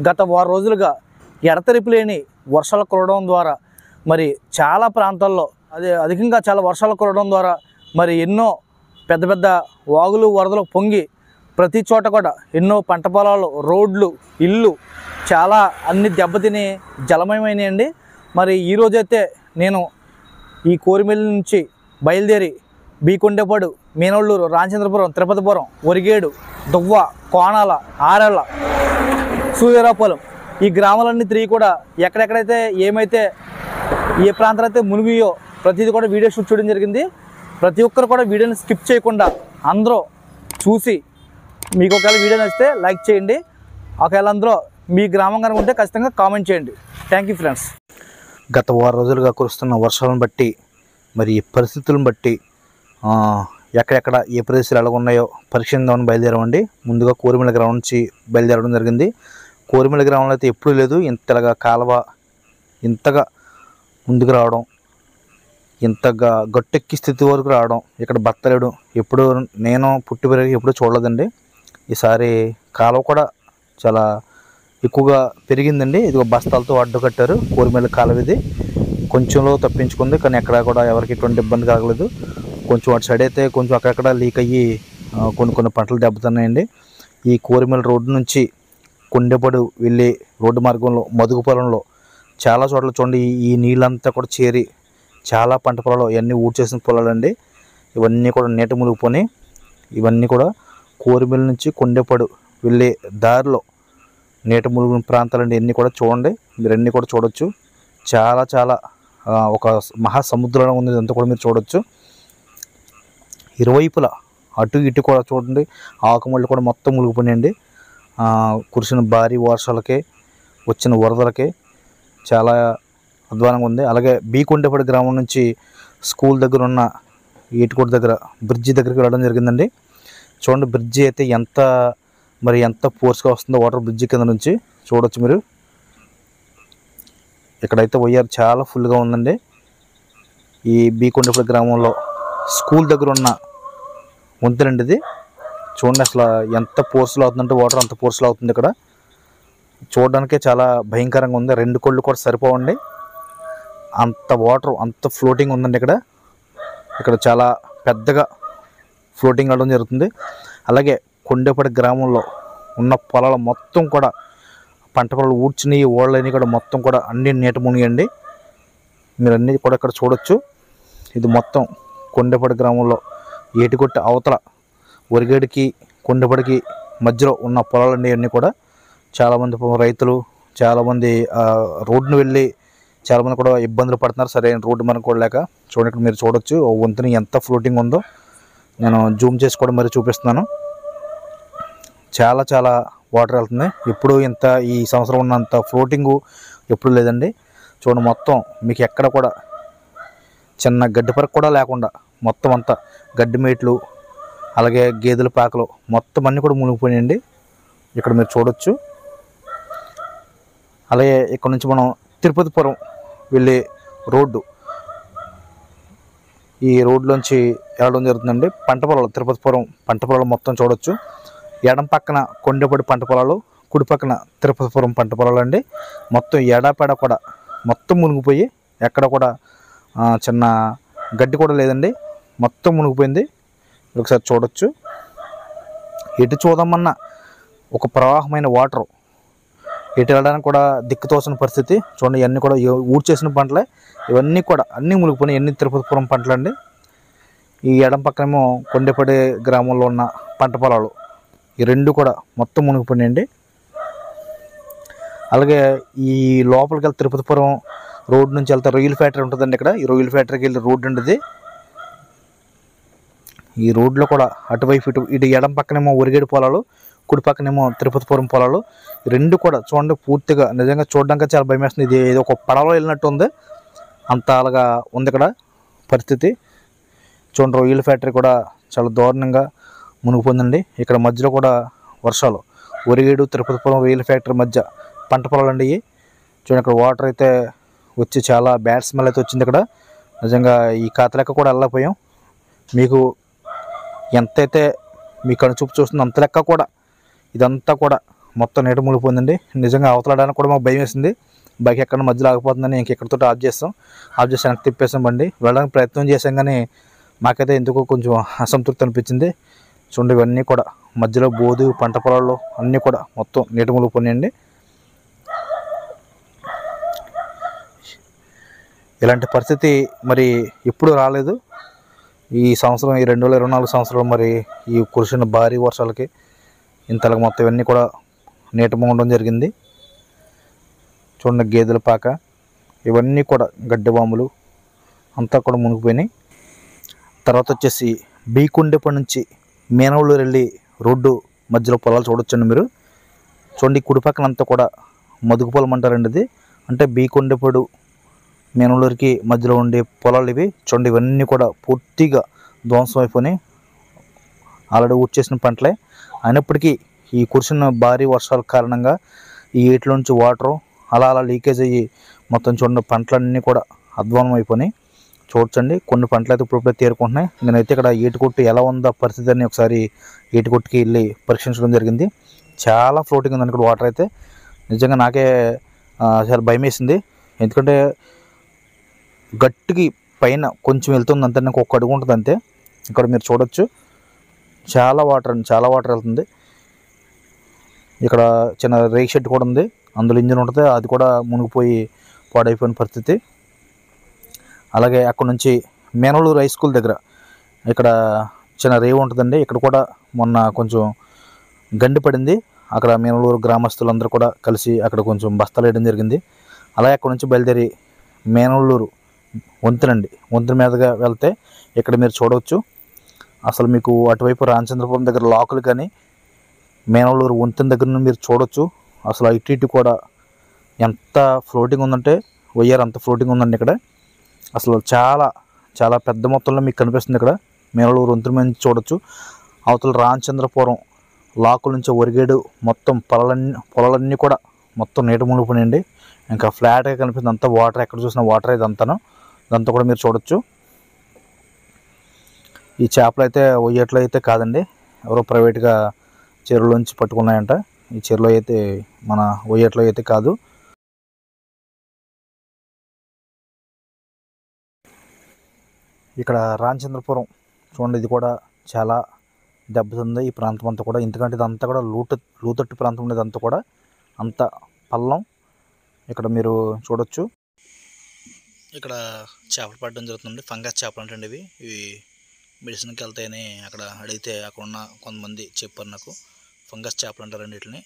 గత వారం రోజులుగా ఎడతెరిపి లేని వర్షాలు కురవడం ద్వారా మరి చాలా ప్రాంతాల్లో అధికంగా చాలా వర్షాలు కురవడం ద్వారా మరి ఎన్నో పెద్ద పెద్ద వాగులు వరదలు పొంగి ప్రతి చోట కూడా ఎన్నో పంట పొలాలు, రోడ్లు, ఇల్లు చాలా అన్ని దెబ్బతిని జలమయమైనాయండి. మరి ఈరోజైతే నేను ఈ కోరిమిల్లి నుంచి బయలుదేరి బీకొండేపాడు, మీనవల్లూరు, రామచంద్రపురం, తిరుపతిపురం, ఒరిగేడు, దువ్వ, కోణాల, ఆరెళ్ళ, సూర్యరావుపాలెం ఈ గ్రామాలన్నీ తిరిగి కూడా ఎక్కడెక్కడైతే ఏమైతే ఏ ప్రాంతాలు అయితే మునిగియో ప్రతిదీ కూడా వీడియో షూట్ చేయడం జరిగింది. ప్రతి ఒక్కరు కూడా వీడియోని స్కిప్ చేయకుండా అందరూ చూసి మీకు ఒకవేళ వీడియో నచ్చితే లైక్ చేయండి. ఒకవేళ అందులో మీ గ్రామం కనుక ఉంటే ఖచ్చితంగా కామెంట్ చేయండి. Thank you friends. గత వారం రోజులుగా కురుస్తున్న వర్షాలను బట్టి మరి పరిస్థితులను బట్టి ఎక్కడెక్కడ ఏ ప్రదేశాలు ఎలా ఉన్నాయో పరీక్షిద్దామని బయలుదేరామండి. ముందుగా కోరిమిల గ్రామం నుంచి బయలుదేరడం జరిగింది. కోరిమిల గ్రామంలో అయితే ఎప్పుడూ లేదు ఇంతగా కాలువ ఇంతగా ముందుకు రావడం, ఇంతగా గట్టెక్కి స్థితి వరకు రావడం, ఇక్కడ బత్తలేడు ఎప్పుడు నేను పుట్టి పెరిగి ఎప్పుడు చూడలేదండి. ఈసారి కాలువ కూడా చాలా ఎక్కువగా పెరిగిందండి. ఇది బస్తాలతో అడ్డు కట్టారు. కోరిమిల కాలువ ఇది కొంచెంలో తప్పించుకుంది, కానీ ఎక్కడ కూడా ఎవరికి ఎటువంటి ఇబ్బంది కలగలేదు. కొంచెం అటు సైడ్ అయితే కొంచెం అక్కడక్కడ లీక్ అయ్యి కొన్ని పంటలు దెబ్బతున్నాయండి. ఈ కోరిమిల రోడ్డు నుంచి కొండెపడు వెళ్ళే రోడ్డు మార్గంలో మదుగుపొలంలో చాలా చోట్ల చూడండి ఈ నీళ్ళంతా కూడా చేరి చాలా పంట పొలాలు ఇవన్నీ ఊడ్చేసిన పొలాలండి. ఇవన్నీ కూడా నీట మునిగిపోయి ఇవన్నీ కూడా కోరిమిల నుంచి కొండెపడు వెళ్ళే దారిలో నీట మునిగిన ప్రాంతాలండి. ఇవన్నీ కూడా చూడండి, మీరు అన్నీ కూడా చూడొచ్చు. చాలా చాలా ఒక మహాసముద్రంలో ఉంది, ఇదంతా కూడా మీరు చూడొచ్చు. ఇరువైపులా అటు ఇటు కూడా చూడండి ఆకుమళ్ళు కూడా మొత్తం మునిగిపోయినాయండి. కురిసిన భారీ వర్షాలకే వచ్చిన వరదలకే చాలా అధ్వానంగా ఉంది. అలాగే బీకొండేపాడు గ్రామం నుంచి స్కూల్ దగ్గర ఉన్న ఏటుకోట దగ్గర బ్రిడ్జి దగ్గరికి వెళ్ళడం జరిగిందండి. చూడండి బ్రిడ్జి అయితే ఎంత ఫోర్స్గా వస్తుందో వాటర్ బ్రిడ్జి కింద నుంచి చూడొచ్చు మీరు. ఇక్కడైతే వైఆర్ చాలా ఫుల్గా ఉందండి. ఈ బీకొండేపాడు గ్రామంలో స్కూల్ దగ్గర ఉన్న వంతెనండి ఇది. చూడండి అసలు ఎంత ఫోర్స్లో అవుతుందంటే వాటర్ అంత ఫోర్స్లో అవుతుంది. ఇక్కడ చూడడానికే చాలా భయంకరంగా ఉంది. రెండు కళ్ళు కూడా సరిపోవండి, అంత వాటర్ అంత ఫ్లోటింగ్ ఉందండి. ఇక్కడ చాలా పెద్దగా ఫ్లోటింగ్ అవడం జరుగుతుంది. అలాగే కొండేపాడు గ్రామంలో ఉన్న పొలాలు మొత్తం కూడా పంట పొలాలు ఊడ్చినవి ఓళ్ళని కూడా మొత్తం కూడా అన్ని నీట మునిగండి. మీరు అన్నీ కూడా ఇక్కడ చూడొచ్చు. ఇది మొత్తం కొండేపాడు గ్రామంలో ఏటికొట్ట అవతల ఒరిగేడికి కొండపాడికి మధ్యలో ఉన్న పొలాలన్నీ అన్నీ కూడా చాలామంది రైతులు చాలామంది రోడ్డును వెళ్ళి చాలామంది కూడా ఇబ్బందులు పడుతున్నారు, సరైన రోడ్డు మనకు కూడా లేక. చూడండి ఇక్కడ మీరు చూడొచ్చు వంతుని ఎంత ఫ్లోటింగ్ ఉందో. నేను జూమ్ చేసి కూడా మరి చూపిస్తున్నాను. చాలా చాలా వాటర్ వెళ్తుంది. ఎప్పుడు ఈ సంవత్సరం ఉన్నంత ఫ్లోటింగు ఎప్పుడు లేదండి. చూడండి మొత్తం మీకు ఎక్కడ కూడా చిన్న గడ్డి పరకు కూడా లేకుండా మొత్తం అంతా గడ్డి మేట్లు అలాగే గేదెల పాకలు మొత్తం అన్నీ కూడా మునిగిపోయాయండి. ఇక్కడ మీరు చూడొచ్చు. అలాగే ఇక్కడ నుంచి మనం తిరుపతిపురం వెళ్ళే రోడ్డు, ఈ రోడ్లోంచి వెళ్ళడం జరుగుతుందండి. పంట పొలాలు తిరుపతిపురం పంట పొలాలు మొత్తం చూడొచ్చు. ఎడం పక్కన కొండేపాడు పంట పొలాలు, కుడి పక్కన తిరుపతిపురం పంట పొలాలు అండి. మొత్తం ఎడాపెడ కూడా మొత్తం మునిగిపోయి ఎక్కడ కూడా చిన్న గడ్డి కూడా లేదండి, మొత్తం మునిగిపోయింది. ఒకసారి చూడొచ్చు. ఎటు చూద్దామన్నా ఒక ప్రవాహమైన వాటర్, ఎటు వెళ్ళడానికి కూడా దిక్కుతోసిన పరిస్థితి. చూడండి ఇవన్నీ కూడా ఊడ్చేసిన పంటలే, ఇవన్నీ కూడా అన్నీ మునిగిపోయినాయి. ఇవన్నీ తిరుపతిపురం పంటలు అండి. ఈ ఎడం పక్కనేమో కొండేపాడు గ్రామంలో ఉన్న పంట పొలాలు, ఈ రెండు కూడా మొత్తం మునిగిపోయినాయండి. అలాగే ఈ లోపలికి వెళ్తే తిరుపతిపురం రోడ్ నుంచి వెళ్తే రొయ్యల ఫ్యాక్టరీ ఉంటుందండి. ఇక్కడ ఈ రొయ్యల ఫ్యాక్టరీకి వెళ్ళి రోడ్డు ఉండేది. ఈ రోడ్లో కూడా అటువైపు ఇటు ఎడం పక్కనేమో ఒరిగేడు పొలాలు, కుడి పక్కనేమో తిరుపతిపురం పొలాలు. రెండు కూడా చూడండి పూర్తిగా నిజంగా చూడడానికి చాలా భయం వేస్తుంది. ఇది ఏదో ఒక పడవలో వెళ్ళినట్టు ఉంది, అంత అలాగా ఉంది ఇక్కడ పరిస్థితి. చూడండి రొయ్యల ఫ్యాక్టరీ కూడా చాలా దారుణంగా మునిగిపోయిందండి. ఇక్కడ మధ్యలో కూడా వర్షాలు, ఒరిగేడు తిరుపతిపురం రొయ్యల ఫ్యాక్టరీ మధ్య పంట పొలాలు అండి. చూడండి ఇక్కడ వాటర్ అయితే వచ్చి చాలా బ్యాడ్ స్మెల్ అయితే వచ్చింది. ఇక్కడ నిజంగా ఈ కాతలెక్క కూడా వెళ్ళకపోయాం. మీకు ఎంతైతే మీ కనుచూపు చూస్తుంది అంత లెక్క కూడా ఇదంతా కూడా మొత్తం నీట మునిగిపోయిందండి. నిజంగా అవతలడానికి కూడా మాకు భయం వేసింది. బైక్ ఎక్కడ మధ్యలో ఆగిపోతుందని ఇంకెక్కడితో ఆఫ్ చేసి వెనక్కి తిప్పేసాం బండి. వెళ్ళడానికి ప్రయత్నం చేసాం కానీ మాకైతే ఎందుకో కొంచెం అసంతృప్తి అనిపించింది. చూడండి ఇవన్నీ కూడా మధ్యలో బోధు పంట పొలాల్లో అన్నీ కూడా మొత్తం నీట మునిగిపోయినాయండి. ఇలాంటి పరిస్థితి మరి ఎప్పుడు రాలేదు. ఈ సంవత్సరం ఈ 2024 సంవత్సరంలో మరి ఈ కురిసిన భారీ వర్షాలకి ఇంతలకు మొత్తం ఇవన్నీ కూడా నీట మునగడం జరిగింది. చూడండి గేదెల పాక ఇవన్నీ కూడా గడ్డి బాంబులు అంతా కూడా మునిగిపోయినాయి. తర్వాత వచ్చేసి బీకొండేపల్లి నుంచి మేనవల్లూరు వెళ్ళి రోడ్డు మధ్యలో పొలాలు చూడొచ్చండి మీరు. చూడండి కుడి పక్కన అంతా కూడా మదుగు పొలం అంటారండి. ఇది అంటే బీకొండేపల్లి మేనవల్లూరుకి మధ్యలో ఉండే పొలాలు ఇవి. చూడండి ఇవన్నీ కూడా పూర్తిగా ధ్వంసం అయిపోయినాయి. ఆల్రెడీ ఊడ్చేసిన పంటలే. అయినప్పటికీ ఈ కురిసిన భారీ వర్షాల కారణంగా ఈ ఏట్లోంచి వాటరు అలా లీకేజ్ అయ్యి మొత్తం చూడండి పంటలన్నీ కూడా అధ్వానం అయిపోయినాయి. చూడొచ్చండి కొన్ని పంటలు అయితే ఇప్పుడే తేరుకుంటున్నాయి. నేనైతే ఇక్కడ ఏటుకొట్టు ఎలా ఉందో పరిస్థితి అని ఒకసారి ఏటుకొట్టుకి వెళ్ళి పరీక్షించడం జరిగింది. చాలా ఫ్లోటింగ్ ఉందండి ఇక్కడ వాటర్ అయితే. నిజంగా నాకే చాలా భయం వేసింది. ఎందుకంటే గట్టికి పైన కొంచెం వెళ్తుంది అంతే, నాకు ఒక్క అడుగు ఉంటుంది అంతే. ఇక్కడ మీరు చూడొచ్చు చాలా వాటర్ అండి, చాలా వాటర్ వెళ్తుంది. ఇక్కడ చిన్న రేక్ షెడ్ కూడా ఉంది, అందులో ఇంజిన్ ఉంటుంది, అది కూడా మునిగిపోయి పాడైపోయిన పరిస్థితి. అలాగే అక్కడ నుంచి మేనవల్లూరు హై స్కూల్ దగ్గర ఇక్కడ చిన్న రేవు ఉంటుందండి. ఇక్కడ కూడా మొన్న కొంచెం గండి పడింది. అక్కడ మేనవల్లూరు గ్రామస్తులందరూ కూడా కలిసి అక్కడ కొంచెం బస్తాలు వేయడం జరిగింది. అలాగే అక్కడ నుంచి బయలుదేరి మేనవల్లూరు వంతెనండి, వంతెన మీదుగా వెళ్తే ఇక్కడ మీరు చూడవచ్చు అసలు మీకు అటువైపు రామచంద్రపురం దగ్గర లాకులు కానీ మేనవల్లూరు వంతెన దగ్గర నుండి మీరు చూడొచ్చు. అసలు ఇటు కూడా ఎంత ఫ్లోటింగ్ ఉందంటే వయ్యారు అంత ఫ్లోటింగ్ ఉందండి ఇక్కడ. అసలు చాలా చాలా పెద్ద మొత్తంలో మీకు కనిపిస్తుంది ఇక్కడ మేనవల్లూరు వంతెన మీద నుంచి చూడొచ్చు. అవతల రామచంద్రపురం లాకుల నుంచి ఒరిగేడు మొత్తం పొలాలన్నీ కూడా మొత్తం నీట మునిగిపోయినాయండి. ఇంకా ఫ్లాట్గా కనిపిస్తుంది అంతా వాటర్, ఎక్కడ చూసిన వాటర్ ఇదంతా కూడా మీరు చూడొచ్చు. ఈ చేపలు అయితే ఒయ్యేట్లో అయితే కాదండి, ఎవరో ప్రైవేట్గా చెరువులోంచి పట్టుకున్నాయంట. ఈ చెరువులో అయితే మన ఒయ్యేట్లో అయితే కాదు. ఇక్కడ రామచంద్రపురం చూడండి, ఇది కూడా చాలా దెబ్బతింది ఈ ప్రాంతం అంతా కూడా. ఎందుకంటే ఇదంతా కూడా లోతట్టు ప్రాంతం ఉండేది, అంతా కూడా అంత పల్లం. ఇక్కడ మీరు చూడొచ్చు ఇక్కడ చేపలు పడడం జరుగుతుంది. ఫంగస్ చేపలు అంటే ఇవి మెడిసిన్కి వెళ్తాయని అక్కడ అడిగితే అక్కడ ఉన్న కొంతమంది చెప్పారు నాకు. ఫంగస్ చేపలు అంటారండి వీటిని.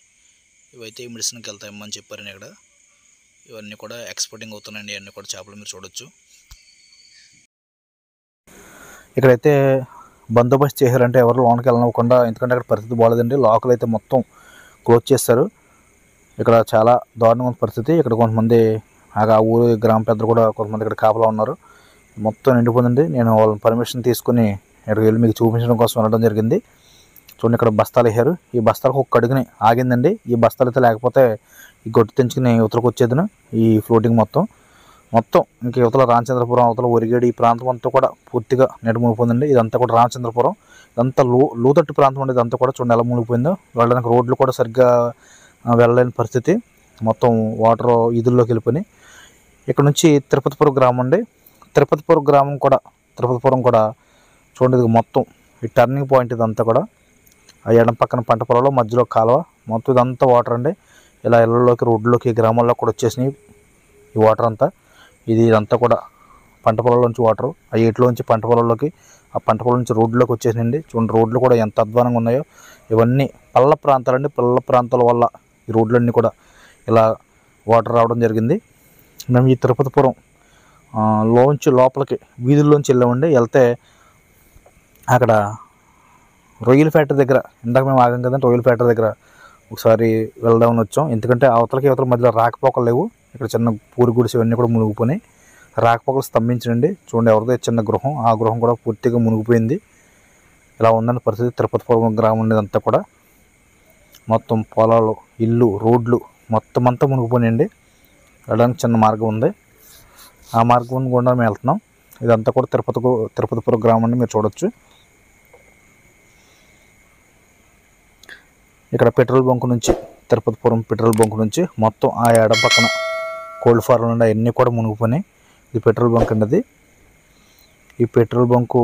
ఇవైతే మెడిసిన్కి వెళ్తాయమ్మని చెప్పారని ఇక్కడ. ఇవన్నీ కూడా ఎక్స్పోర్టింగ్ అవుతున్నాయండి ఇవన్నీ కూడా చేపలు మీరు చూడొచ్చు. ఇక్కడైతే బందోబస్తు చేశారంటే ఎవరు లోనికి వెళ్ళనివ్వకుండా, ఎందుకంటే అక్కడ పరిస్థితి బాగాలేదండి. లోకల్ అయితే మొత్తం క్లోజ్ చేస్తారు. ఇక్కడ చాలా దారుణమైన పరిస్థితి. ఇక్కడ కొంతమంది ఆ ఊరు గ్రామ పెద్దలు కూడా కొంతమంది ఇక్కడ కాపలా ఉన్నారు. మొత్తం నిండిపోయిందండి. నేను వాళ్ళని పర్మిషన్ తీసుకుని ఇక్కడికి వెళ్ళి మీకు చూపించడం కోసం వెళ్ళడం జరిగింది. చూడండి ఇక్కడ బస్తాలు వేసారు. ఈ బస్తాలకు ఒక్క అడుగుని ఆగిందండి. ఈ బస్తాలు అయితే లేకపోతే ఈ గొట్టు తెంచుకుని యువతలకు వచ్చేదిను ఈ ఫ్లోటింగ్ మొత్తం ఇంక యువతల రామచంద్రపురం అవతల ఒరిగేడు ఈ ప్రాంతం అంతా కూడా పూర్తిగా నీట మునిగిపోయిందండి. ఇదంతా కూడా రామచంద్రపురం, ఇదంతా లోతట్టు ప్రాంతం అండి. ఇదంతా కూడా చూడండి ఎలా మునిగిపోయిందో. వెళ్ళడానికి రోడ్లు కూడా సరిగ్గా వెళ్ళలేని పరిస్థితి, మొత్తం వాటర్ ఈదుల్లోకి వెళ్ళిపోయి. ఇక్కడ నుంచి తిరుపతిపురం గ్రామం అండి. తిరుపతిపురం కూడా చూడండి, ఇది మొత్తం ఈ టర్నింగ్ పాయింట్ ఇదంతా కూడా. ఆ ఎడం పక్కన పంట పొలంలో మధ్యలో కాలువ, మొత్తం ఇదంతా వాటర్ అండి. ఇలా ఇళ్ళలోకి రోడ్లోకి గ్రామాల్లో కూడా వచ్చేసినాయి ఈ వాటర్ అంతా. ఇదంతా కూడా పంట పొలంలోంచి వాటరు ఆ ఏట్లోంచి పంట పొలంలోకి, ఆ పంట పొలం నుంచి రోడ్లోకి వచ్చేసినండి. చూడండి రోడ్లు కూడా ఎంత అధ్వానంగా ఉన్నాయో. ఇవన్నీ పల్ల ప్రాంతాలండి. పల్ల ప్రాంతాల వల్ల ఈ రోడ్లన్నీ కూడా ఇలా వాటర్ రావడం జరిగింది. మేము ఈ తిరుపతిపురం లోపలికి వీధుల్లోంచి వెళ్ళామండి. వెళ్తే అక్కడ రొయ్యల ఫ్యాక్టరీ దగ్గర, ఇందాక మేము ఆగాం కదండి, రొయ్యల ఫ్యాక్టరీ దగ్గర ఒకసారి వెళ్దామని వచ్చాం. ఎందుకంటే అవతల మధ్యలో రాకపోకలు లేవు. ఇక్కడ చిన్న పూరి గుడిసి ఇవన్నీ కూడా మునిగిపోయినాయి. రాకపోకలు స్తంభించండి. చూడండి ఎవరిదో చిన్న గృహం, ఆ గృహం కూడా పూర్తిగా మునిగిపోయింది. ఇలా ఉందండి పరిస్థితి. తిరుపతిపురం గ్రామం ఉండేదంతా కూడా మొత్తం పొలాలు, ఇల్లు, రోడ్లు మొత్తం అంతా మునిగిపోయినాయండి. వెళ్ళడానికి చిన్న మార్గం ఉంది, ఆ మార్గం గుండా మేము వెళ్తున్నాం. ఇదంతా కూడా తిరుపతిపురం గ్రామం అండి, మీరు చూడొచ్చు. ఇక్కడ పెట్రోల్ బంక్ నుంచి తిరుపతిపురం పెట్రోల్ బంక్ నుంచి మొత్తం ఆ ఎడం పక్కన కోల్డ్ ఫార్మ్ నుండి అవన్నీ కూడా మునిగిపోయినాయి. ఇది పెట్రోల్ బంక్ అండి. అది ఈ పెట్రోల్ బంకు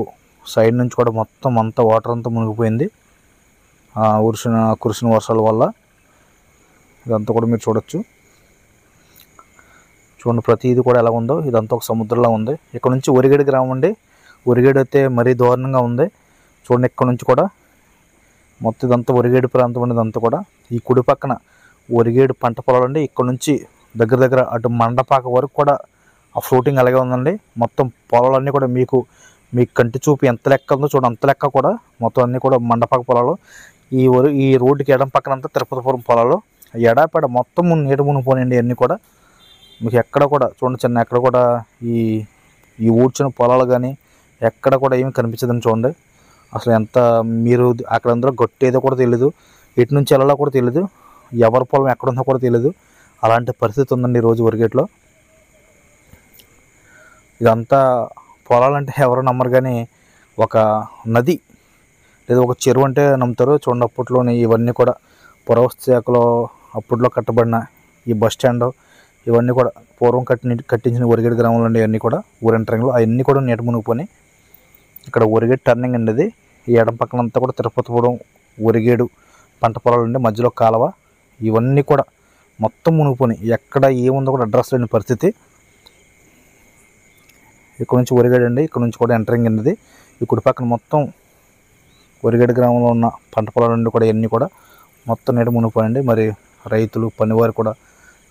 సైడ్ నుంచి కూడా మొత్తం అంతా వాటర్ అంతా మునిగిపోయింది కురిసిన వర్షాల వల్ల. ఇదంతా కూడా మీరు చూడొచ్చు. చూడండి ప్రతిదీ కూడా ఎలా ఉందో. ఇదంతా ఒక సముద్రంలా ఉంది. ఇక్కడ నుంచి ఒరిగేడు గ్రామం అండి. ఒరిగేడు అయితే మరీ దారుణంగా ఉంది. చూడండి ఇక్కడ నుంచి కూడా మొత్తం ఇదంతా ఒరిగేడు ప్రాంతం అండి. ఇదంతా కూడా ఈ కుడి పక్కన ఒరిగేడు పంట పొలాలు అండి. ఇక్కడ నుంచి దగ్గర దగ్గర అటు మండపాక వరకు కూడా ఆ ఫ్లోటింగ్ అలాగే ఉందండి. మొత్తం పొలాలన్నీ కూడా మీకు కంటి చూపు ఎంత లెక్క ఉందో చూడండి, అంత లెక్క కూడా మొత్తం అన్నీ కూడా మండపాక పొలాలు. ఈ రోడ్డుకి ఎడం పక్కన అంతా తిరుపతిపురం పొలాలు. ఎడాపెడ మొత్తం నీట మునిగిపోయినాయండి. అన్నీ కూడా మీకు ఎక్కడ కూడా చూడండి చిన్న ఎక్కడ కూడా ఈ ఊడ్చిన పొలాలు కానీ ఎక్కడ కూడా ఏమి కనిపించదని చూడండి. అసలు ఎంత మీరు అక్కడ అందరూ గొట్టేదో కూడా తెలియదు, ఎటు నుంచి వెళ్ళాలో కూడా తెలియదు, ఎవరి పొలం ఎక్కడుందో కూడా తెలియదు. అలాంటి పరిస్థితి ఉందండి ఈరోజు ఒరిగేట్లో. ఇదంతా పొలాలంటే ఎవరు నమ్మరు కానీ ఒక నది లేదా ఒక చెరువు అంటే నమ్ముతారు. చూడండి అప్పట్లోని ఇవన్నీ కూడా పురావస్తు శాఖలో అప్పట్లో కట్టబడిన ఈ బస్ స్టాండ్ ఇవన్నీ కూడా పూర్వం కట్టించిన ఒరిగేడు గ్రామంలో అండి. ఇవన్నీ కూడా ఊరెంటరింగ్లో అవన్నీ కూడా నీట మునిగిపోయినాయి. ఇక్కడ ఒరిగేడు టర్నింగ్ అండి. అది ఈ ఎడం పక్కన అంతా కూడా తిరుపతిపురం ఒరిగేడు పంట పొలాలు అండి. మధ్యలో కాలువ ఇవన్నీ కూడా మొత్తం మునిగిపోయినాయి. ఎక్కడ ఏముందో కూడా అడ్రస్ లేని పరిస్థితి. ఇక్కడ నుంచి ఒరిగేడు అండి. ఇక్కడ నుంచి కూడా ఎంటరింగ్ అండి. ఈ కుడి పక్కన మొత్తం ఒరిగేడు గ్రామంలో ఉన్న పంట పొలాల నుండి కూడా ఇవన్నీ కూడా మొత్తం నీట మునిగిపోయండి. మరి రైతులు పనివారు కూడా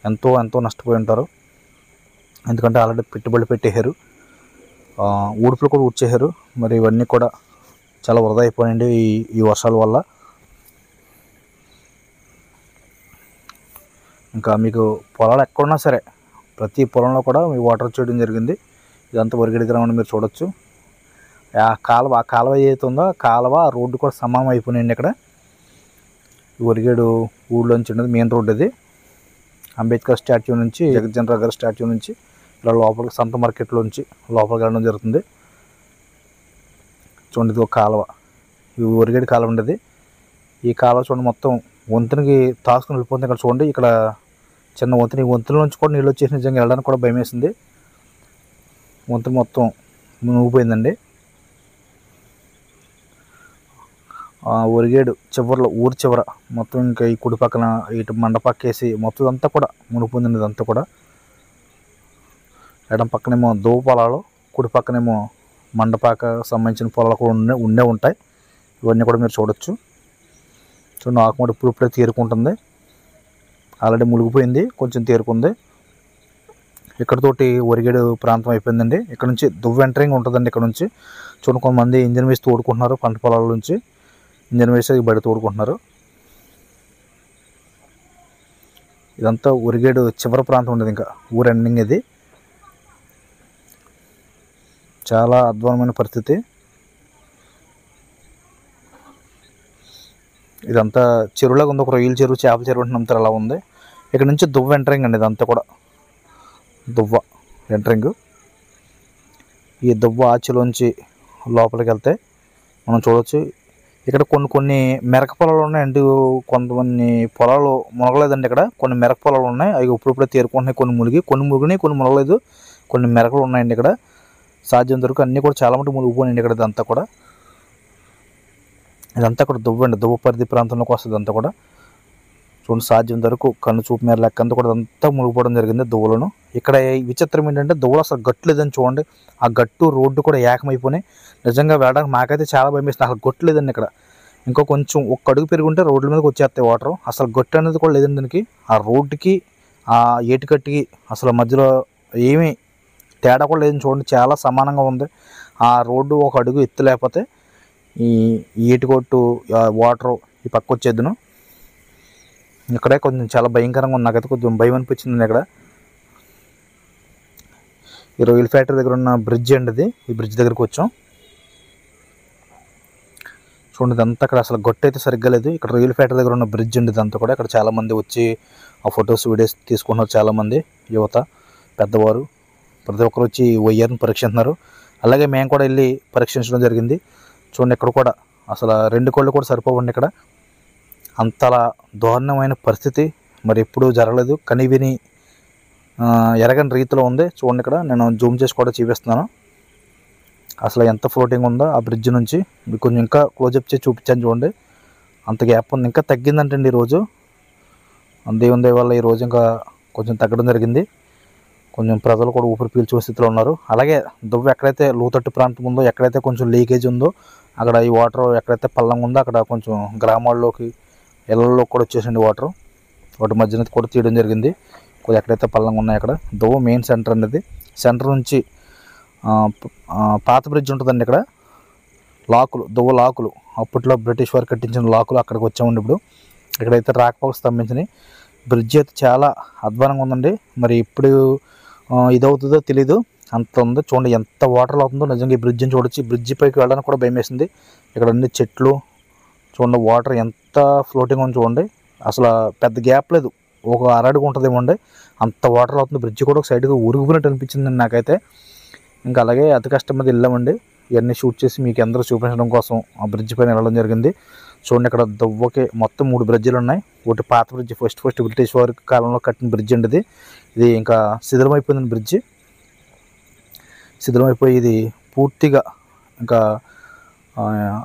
ఎంతో నష్టపోయి ఉంటారు. ఎందుకంటే ఆల్రెడీ పెట్టుబడులు పెట్టేశారు, ఊడుపులు కూడా ఊడ్చేశారు. మరి ఇవన్నీ కూడా చాలా వృధా అయిపోయాయండి ఈ వర్షాల వల్ల. ఇంకా మీకు పొలాలు ఎక్కడున్నా సరే ప్రతి పొలంలో కూడా మీ వాటర్ చేయడం జరిగింది. ఇదంతా ఒరిగేడు గ్రామం మీరు చూడొచ్చు. ఆ కాలువ ఏదైతే ఉందో కాలువ రోడ్డు కూడా సమానం అయిపోయినాయండి. ఇక్కడ ఒరిగేడు ఊళ్ళోంచి ఉండేది మెయిన్ రోడ్డు. ఇది అంబేద్కర్ స్టాచ్యూ నుంచి జగజ్జన్ రావు గారి స్టాచ్యూ నుంచి ఇలా లోపలికి సంత మార్కెట్లోంచి లోపలికి వెళ్ళడం జరుగుతుంది. చూడండి ఇది ఒక కాలువ, ఈ ఒరిగేడు కాలువ ఉండేది. ఈ కాలువ చూడండి మొత్తం వంతునికి తాసుకుని వెళ్ళిపోతుంది. ఇక్కడ చూడండి ఇక్కడ చిన్న వంతుని, ఈ వంతుల నుంచి కూడా నీళ్ళు వచ్చేసి నిజంగా వెళ్ళడానికి కూడా భయం వేసింది. వంతుని మొత్తం మునిగిపోయిందండి. ఒరిగేడు చివరిలో ఊరి చివర మొత్తం ఇంకా ఈ కుడి పక్కన ఇటు మండపాకేసి మొత్తం అంతా కూడా మునిగిపోయిందండి. ఇదంతా కూడా ఎడం పక్కనేమో దువ్వ పొలాలు, కుడి పక్కనేమో మండపాక సంబంధించిన పొలాలు కూడా ఉండే ఉంటాయి. ఇవన్నీ కూడా మీరు చూడొచ్చు. చూడండి ఆకుమడి ఇప్పుడే తేరుకుంటుంది. ఆల్రెడీ మునిగిపోయింది, కొంచెం తేరుకుంది. ఇక్కడతోటి ఒరిగేడు ప్రాంతం అయిపోయిందండి. ఇక్కడ నుంచి దువ్వ ఎంటరింగ్ ఉంటుందండి. ఇక్కడ నుంచి చూడండి కొంతమంది ఇంజన్ వేసి తోడుకుంటున్నారు. పంట పొలాల నుంచి ఇంజన్ వేసి బయట తోడుకుంటున్నారు. ఇదంతా ఒరిగేడు చివరి ప్రాంతం ఉండేది. ఇంకా ఊరు ఎండింగ్ ఇది. చాలా అధ్వానమైన పరిస్థితి. ఇదంతా చెరువులాగా ఉంది. ఒక రొయ్యల చెరువు, చేపల చెరువు అంటే నమ్ముతారు అలా ఉంది. ఇక్కడ నుంచి దువ్వ ఎంటరింగ్ అండి. ఇదంతా కూడా దువ్వ ఎంటరింగ్. ఈ దువ్వ ఆచిలోంచి లోపలికి వెళ్తే మనం చూడవచ్చు. ఇక్కడ కొన్ని మెరక పొలాలు ఉన్నాయండి. కొంతమంది పొలాలు మునగలేదండి. ఇక్కడ కొన్ని మెరక పొలాలు ఉన్నాయి. అవి ఇప్పుడిప్పుడే తేరుకుంటున్నాయి. కొన్ని మునిగినాయి, కొన్ని మునగలేదు. కొన్ని మెరకలు ఉన్నాయండి. ఇక్కడ సాధ్యం వరకు అన్నీ కూడా చాలా మటుకు మునిగిపోయినాయండి. ఇక్కడ ఇదంతా కూడా దువ్వ అండి. దువ్వ పరిధి ప్రాంతంలోకి వస్తుంది అంతా కూడా. చూడండి సాధ్యం వరకు కన్ను చూపు మేర లెక్క అంతా కూడా అంతా మునిగిపోవడం జరిగింది దువ్వలను. ఇక్కడ విచిత్రం ఏంటంటే దువ్వలు అసలు గట్టు లేదని చూడండి. ఆ గట్టు రోడ్డు కూడా ఏకమైపోయినాయి. నిజంగా వెళ్ళడానికి మాకైతే చాలా భయం వేస్తుంది. అసలు గట్టు లేదండి ఇక్కడ. ఇంకో కొంచెం ఒక్క అడుగు పెరుగుంటే రోడ్ల మీదకి వచ్చేస్తాయి వాటర్. అసలు గట్టు అనేది కూడా లేదండి దీనికి. ఆ రోడ్డుకి ఆ ఏటికట్టుకి అసలు మధ్యలో ఏమీ తేడా కూడా లేదని చూడండి. చాలా సమానంగా ఉంది. ఆ రోడ్డు ఒక అడుగు ఎత్తు లేకపోతే ఈ ఏటికొట్టు వాటరు ఈ పక్క వచ్చేద్దును. ఇక్కడే కొంచెం చాలా భయంకరంగా ఉంది. నాకైతే కొంచెం భయం అనిపించింది. ఇక్కడ ఈ రొయ్యల ఫ్యాక్టరీ దగ్గర ఉన్న బ్రిడ్జ్ అండి ఇది. ఈ బ్రిడ్జ్ దగ్గరికి వచ్చాం. చూడండి ఇదంతా అక్కడ అసలు గొట్టు అయితే సరిగ్గా లేదు. ఇక్కడ రొయ్యల ఫ్యాక్టరీ దగ్గర ఉన్న బ్రిడ్జ్ అండి ఇదంతా కూడా. ఇక్కడ చాలామంది వచ్చి ఆ ఫొటోస్ వీడియోస్ తీసుకుంటున్నారు. చాలామంది యువత, పెద్దవారు ప్రతి ఒక్కరు వచ్చి వయ్యారిని పరీక్షిస్తున్నారు. అలాగే మేము కూడా వెళ్ళి పరీక్షించడం జరిగింది. చూడండి ఇక్కడ కూడా అసలు 2 కోళ్ళు కూడా సరిపోవండి. ఇక్కడ అంతలా దారుణమైన పరిస్థితి మరి ఎప్పుడూ జరగలేదు. కనివిని ఎరగని రీతిలో ఉంది. చూడండి, ఇక్కడ నేను జూమ్ చేసి కూడా చూపిస్తున్నాను. అసలు ఎంత ఫ్లోటింగ్ ఉందో ఆ బ్రిడ్జ్ నుంచి. మీకు కొంచెం ఇంకా క్లోజప్ చేసి చూపించాను చూడండి. అంత గ్యాప్ ఉంది. ఇంకా తగ్గిందంటండి ఈరోజు. దేవుని దయ వల్ల ఈరోజు ఇంకా కొంచెం తగ్గడం జరిగింది. కొంచెం ప్రజలు కూడా ఊపిరి పీల్చే స్థితిలో ఉన్నారు. అలాగే దువ్వ ఎక్కడైతే లోతట్టు ప్రాంతం ఉందో, ఎక్కడైతే కొంచెం లీకేజ్ ఉందో, అక్కడ ఈ వాటర్ ఎక్కడైతే పల్లంగా ఉందో అక్కడ కొంచెం గ్రామాల్లోకి ఇళ్లలో కూడా వచ్చేసింది వాటర్. వాటి మధ్యన కూడా తీయడం జరిగింది. కొద్దిగా ఎక్కడైతే పల్లంగా ఉన్నాయో అక్కడ. దువ్వ మెయిన్ సెంటర్ అనేది. సెంటర్ నుంచి పాత బ్రిడ్జ్ ఉంటుందండి ఇక్కడ. లాకులు, దువ్వ లాకులు, అప్పట్లో బ్రిటిష్ వారు కట్టించిన లాకులు అక్కడికి వచ్చామండి. ఇప్పుడు ఇక్కడైతే రాకపోకలు స్తంభించినాయి. బ్రిడ్జ్ అయితే చాలా అధ్వానంగా ఉందండి. మరి ఇప్పుడు ఇదవుతుందో తెలీదు, అంత ఉందో. చూడండి ఎంత వాటర్ అవుతుందో. నిజంగా ఈ బ్రిడ్జిని చూడొచ్చు. ఈ బ్రిడ్జి పైకి వెళ్ళడానికి కూడా భయం వేసింది. ఇక్కడ అన్ని చెట్లు చూడండి, వాటర్ ఎంత ఫ్లోటింగ్ ఉంది చూడండి. అసలు పెద్ద గ్యాప్ లేదు, ఒక అరడుగు ఉంటుందేమో అండి, అంత వాటర్ అవుతుంది. బ్రిడ్జి కూడా ఒక సైడ్కి ఉరిగిపోయినట్టు అనిపించింది నాకైతే. ఇంకా అలాగే అతి కష్టం మీద వెళ్ళామండి. ఇవన్నీ షూట్ చేసి మీకు అందరూ చూపించడం కోసం ఆ బ్రిడ్జ్ పైన వెళ్ళడం జరిగింది. చూడండి, ఇక్కడ దువ్వకి మొత్తం 3 బ్రిడ్జిలు ఉన్నాయి. ఒకటి పాత బ్రిడ్జ్, ఫస్ట్ బ్రిటిష్ వారి కాలంలో కట్టిన బ్రిడ్జ్ అండి ఇది. ఇంకా శిథిలమైపోయింది బ్రిడ్జి. శిథిలమైపోయి ఇది పూర్తిగా ఇంకా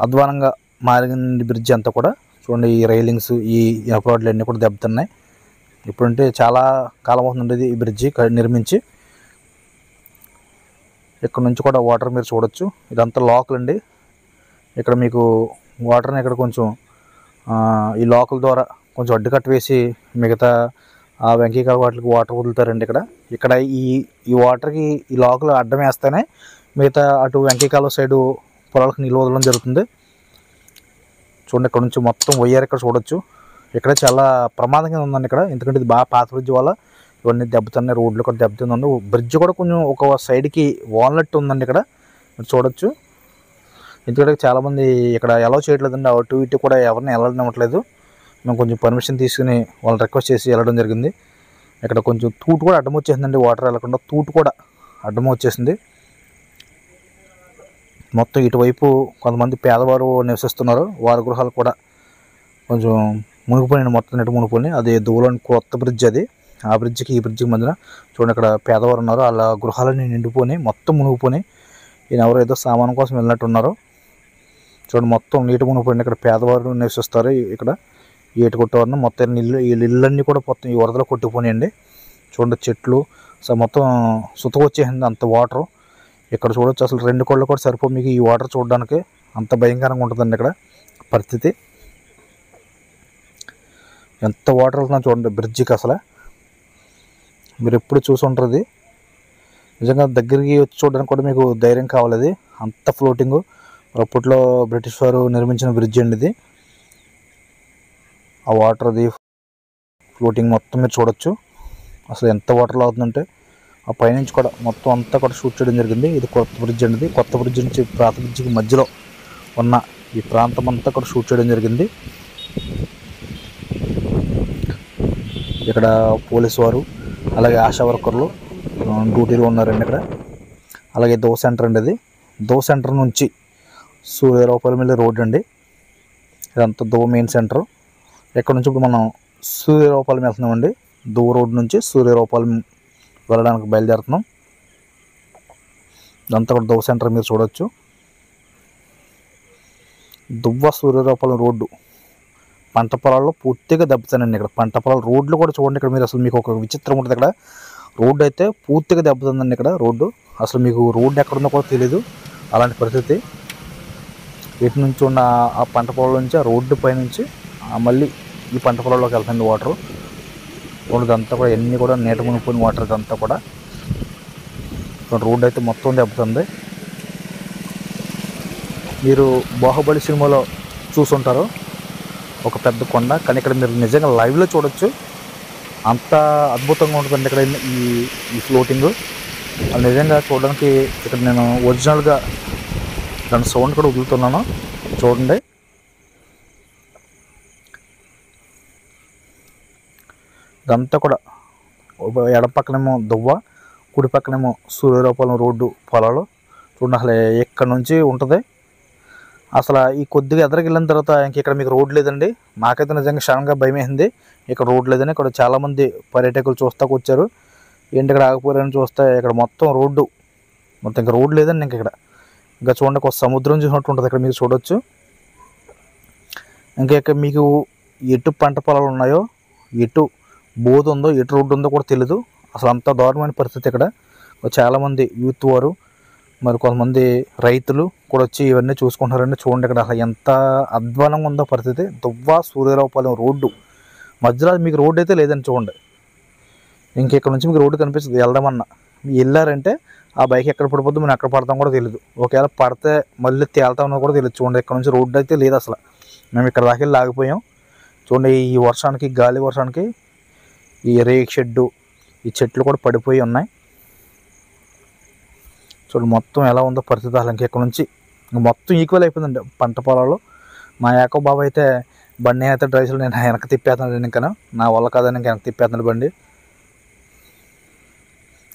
అధ్వానంగా మారింది బ్రిడ్జి అంతా కూడా. చూడండి, ఈ రైలింగ్స్, ఈ అప్రాడ్లు అన్నీ కూడా దెబ్బతిన్నాయి. ఇప్పుడంటే చాలా కాలం అవుతుంది ఈ బ్రిడ్జి నిర్మించి. ఇక్కడ నుంచి కూడా వాటర్ మీరు చూడొచ్చు. ఇదంతా లాకులు అండి. ఇక్కడ మీకు వాటర్ని ఇక్కడ కొంచెం ఈ లాకుల ద్వారా కొంచెం అడ్డుకట్ట వేసి మిగతా ఆ వెంకీకాల వాటికి వాటర్ వదులుతారండి. ఇక్కడ ఈ వాటర్కి ఈ లాకులు అడ్డం వేస్తేనే మిగతా అటు వెంకీకాల సైడు పొలాలకు నీళ్ళు వదలడం జరుగుతుంది. చూడండి, ఇక్కడ నుంచి మొత్తం వయ్యారు. ఇక్కడ చూడొచ్చు. ఇక్కడ చాలా ప్రమాదంగా ఉందండి ఇక్కడ. ఎందుకంటే ఇది బాగా పాత బ్రిడ్జ్ వల్ల ఇవన్నీ దెబ్బతిన్నాయి. రోడ్లు కూడా దెబ్బతిందండి. బ్రిడ్జ్ కూడా కొంచెం ఒక సైడ్కి వాల్నట్ ఉందండి ఇక్కడ చూడొచ్చు. ఎందుకంటే చాలామంది ఇక్కడ అలౌ చేయట్లేదండి. అటు ఇటు కూడా ఎవరిని వెళ్ళనివ్వట్లేదు. మేము కొంచెం పర్మిషన్ తీసుకుని వాళ్ళని రిక్వెస్ట్ చేసి వెళ్ళడం జరిగింది. ఇక్కడ కొంచెం తూటు కూడా అడ్డం వచ్చేసిందండి. వాటర్ వెళ్ళకుండా తూటు కూడా అడ్డం వచ్చేసింది. మొత్తం ఇటువైపు కొంతమంది పేదవారు నివసిస్తున్నారు. వారి గృహాలు కూడా కొంచెం మునిగిపోయినాయి. మొత్తం నెట్టు మునిగిపోయినాయి. అది దూరం కొత్త బ్రిడ్జ్ అది. ఆ బ్రిడ్జికి ఈ బ్రిడ్జికి మధ్యన చూడండి, ఇక్కడ పేదవారు ఉన్నారు. వాళ్ళ గృహాలన్నీ నిండిపోయినాయి, మొత్తం మునిగిపోయినాయి. ఈయన ఎవరో ఏదో సామాను కోసం వెళ్ళినట్టు ఉన్నారు. చూడండి, మొత్తం నీటి మునిగిపోయింది. ఇక్కడ పేదవారు నివసిస్తారు. ఇక్కడ ఏటు కొట్టేవారిని మొత్తం ఇళ్ళన్నీ కూడా మొత్తం ఈ వరదలో కొట్టుకుపోయాయండి. చూడండి, చెట్లు మొత్తం సుతకొచ్చేసింది అంత వాటరు. ఇక్కడ చూడొచ్చు. అసలు 2 కోళ్ళు కూడా సరిపో మీకు ఈ వాటర్ చూడడానికి. అంత భయంకరంగా ఉంటుందండి ఇక్కడ పరిస్థితి. ఎంత వాటర్ వెళ్తున్నా చూడండి బ్రిడ్జికి. అసలు మీరు ఎప్పుడు చూసి ఉంటుంది. నిజంగా దగ్గరికి వచ్చి చూడడానికి కూడా మీకు ధైర్యం కావాలి. అది అంత ఫ్లోటింగు. అప్పట్లో బ్రిటిష్ వారు నిర్మించిన బ్రిడ్జ్ అండి ఇది. ఆ వాటర్ అది ఫ్లోటింగ్ మొత్తం మీరు చూడొచ్చు. అసలు ఎంత వాటర్లో అవుతుందంటే ఆ పైనుంచి కూడా మొత్తం అంతా కూడా షూట్ చేయడం జరిగింది. ఇది కొత్త బ్రిడ్జ్ అండి. కొత్త బ్రిడ్జ్ నుంచి పాత బ్రిడ్జికి మధ్యలో ఉన్న ఈ ప్రాంతం అంతా కూడా షూట్ చేయడం జరిగింది. ఇక్కడ పోలీసు వారు అలాగే ఆశా వర్కర్లు డ్యూటీలో ఉన్నారండి ఇక్కడ. అలాగే దో సెంటర్ అండి. అది దో సెంటర్ నుంచి సూర్యరావుపల్లి రోడ్ అండి. ఇదంతా దో మెయిన్ సెంటర్. ఇక్కడ నుంచి ఇప్పుడు మనం సూర్యరావుపల్లి వెళ్తున్నామండి. దో రోడ్ నుంచి సూర్యరావుపల్లి వెళ్ళడానికి బయలుదేరుతున్నాం. ఇదంతా కూడా దో సెంటర్ మీరు చూడొచ్చు. దువ్వ సూర్యరావుపల్లి రోడ్డు పంట పొలాల్లో పూర్తిగా దెబ్బతినండి. ఇక్కడ పంట పొలాల రోడ్లు కూడా చూడండి. ఇక్కడ మీరు అసలు మీకు ఒక విచిత్రం ఉంటుంది. ఇక్కడ రోడ్డు అయితే పూర్తిగా దెబ్బతిందండి. ఇక్కడ రోడ్డు అసలు మీకు రోడ్డు ఎక్కడుందో కూడా తెలీదు. అలాంటి పరిస్థితి. ఇటు నుంచి ఉన్న ఆ పంట పొలాల నుంచి ఆ రోడ్డు పైనుంచి మళ్ళీ ఈ పంట పొలాల్లోకి వెళ్తుంది వాటరు. ఇదంతా కూడా ఎన్ని కూడా నీట మునిగిపోయిన వాటర్. ఇదంతా కూడా రోడ్డు అయితే మొత్తం దెబ్బతుంది. మీరు బాహుబలి సినిమాలో చూసుంటారు ఒక పెద్ద కొండ, కానీ ఇక్కడ మీరు నిజంగా లైవ్లో చూడొచ్చు. అంత అద్భుతంగా ఉంటుందండి ఇక్కడ ఈ ఫ్లోటింగ్. అది నిజంగా చూడడానికి ఇక్కడ నేను ఒరిజినల్గా దాని సౌండ్ కూడా వదులుతున్నాను చూడండి. ఇదంతా కూడా ఎడమ పక్కనేమో దువ్వ, కుడి పక్కనేమో సూర్యరావుపల్లి రోడ్డు పొలాలు. చూడండి, అసలు ఎక్కడి నుంచి ఉంటుంది అసలు ఈ కొద్దిగా ఎదరికి వెళ్ళిన తర్వాత ఇంక ఇక్కడ మీకు రోడ్ లేదండి. మాకైతే నిజంగా క్షణంగా భయమేసింది, ఇక్కడ రోడ్ లేదని. ఇక్కడ చాలామంది పర్యాటకులు చూస్తాకు వచ్చారు, ఏంటి ఇక్కడ ఆగిపోయారని చూస్తే ఇక్కడ మొత్తం రోడ్డు, మొత్తం ఇంకా రోడ్ లేదండి. ఇక్కడ ఇంకా చూడండి ఒక సముద్రం చూసినట్టు ఉంటుంది ఇక్కడ, మీకు చూడొచ్చు. ఇంకా ఇక్కడ మీకు ఎటు పంట పొలాలు ఉన్నాయో, ఎటు బోధ ఉందో, ఎటు రోడ్డు ఉందో కూడా తెలీదు. అసలు అంత దారుణమైన పరిస్థితి ఇక్కడ. చాలామంది యూత్ వారు, మరి కొంతమంది రైతులు కూడా వచ్చి ఇవన్నీ చూసుకుంటున్నారండి. చూడండి ఇక్కడ అసలు ఎంత అధ్వానంగా ఉందో పరిస్థితి. దువ్వ సూర్యరావుపాలెం రోడ్డు మధ్యలో మీకు రోడ్డు అయితే లేదని చూడండి. ఇంకెక్కడ నుంచి మీకు రోడ్డు కనిపిస్తుంది వెళ్దామన్నా. వెళ్ళారంటే ఆ బైక్ ఎక్కడ పడిపోద్దు, మనం ఎక్కడ పడతాం కూడా తెలియదు. ఒకవేళ పడితే మళ్ళీ తేలుతామన్నా కూడా తెలియదు. చూడండి ఇక్కడ నుంచి రోడ్డు అయితే లేదు అసలు. మేము ఇక్కడ దాకా వెళ్ళి ఆగిపోయాం. చూడండి ఈ వర్షానికి, గాలి వర్షానికి ఈ రేక్ షెడ్డు, ఈ చెట్లు కూడా పడిపోయి ఉన్నాయి. చూడండి మొత్తం ఎలా ఉందో పరిస్థితి. అసలు ఇంకెక్కడ నుంచి మొత్తం ఈక్వల్ అయిపోయిందండి పంట పొలాలు. మా యాకో బాబు అయితే బండి అయితే డ్రైవ్స్లో నేను వెనక్కి తిప్పేస్తున్నాను, ఇంకా నా వల్ల కాదని ఇంకా వెనక్కి తిప్పేస్తున్నాడు బండి.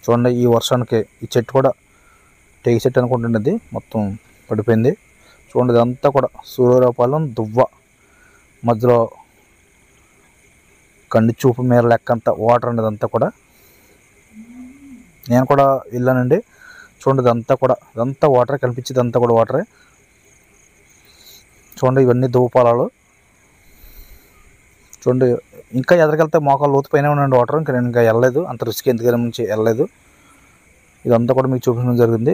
చూడండి ఈ వర్షానికి ఈ చెట్టు కూడా టేక్ చెట్టు అనుకుంటున్నది మొత్తం పడిపోయింది. చూడండి ఇదంతా కూడా సూర్యరావుపాలెం దువ్వ మధ్యలో కండి చూపు మేర లెక్కంతా వాటర్ అండి ఇదంతా కూడా. నేను కూడా వెళ్ళానండి. చూడండి ఇదంతా వాటరే కనిపించేది, అంతా కూడా వాటరే. చూడండి ఇవన్నీ దువ్వపాలాలు. చూడండి ఇంకా ఎదరికెళ్తే మోకాలు లోతు పైన ఉండండి వాటర్. ఇంకా నేను ఇంకా వెళ్ళలేదు, అంత రిస్క్ ఎందుకని నుంచి వెళ్ళలేదు. ఇదంతా కూడా మీకు చూపించడం జరిగింది.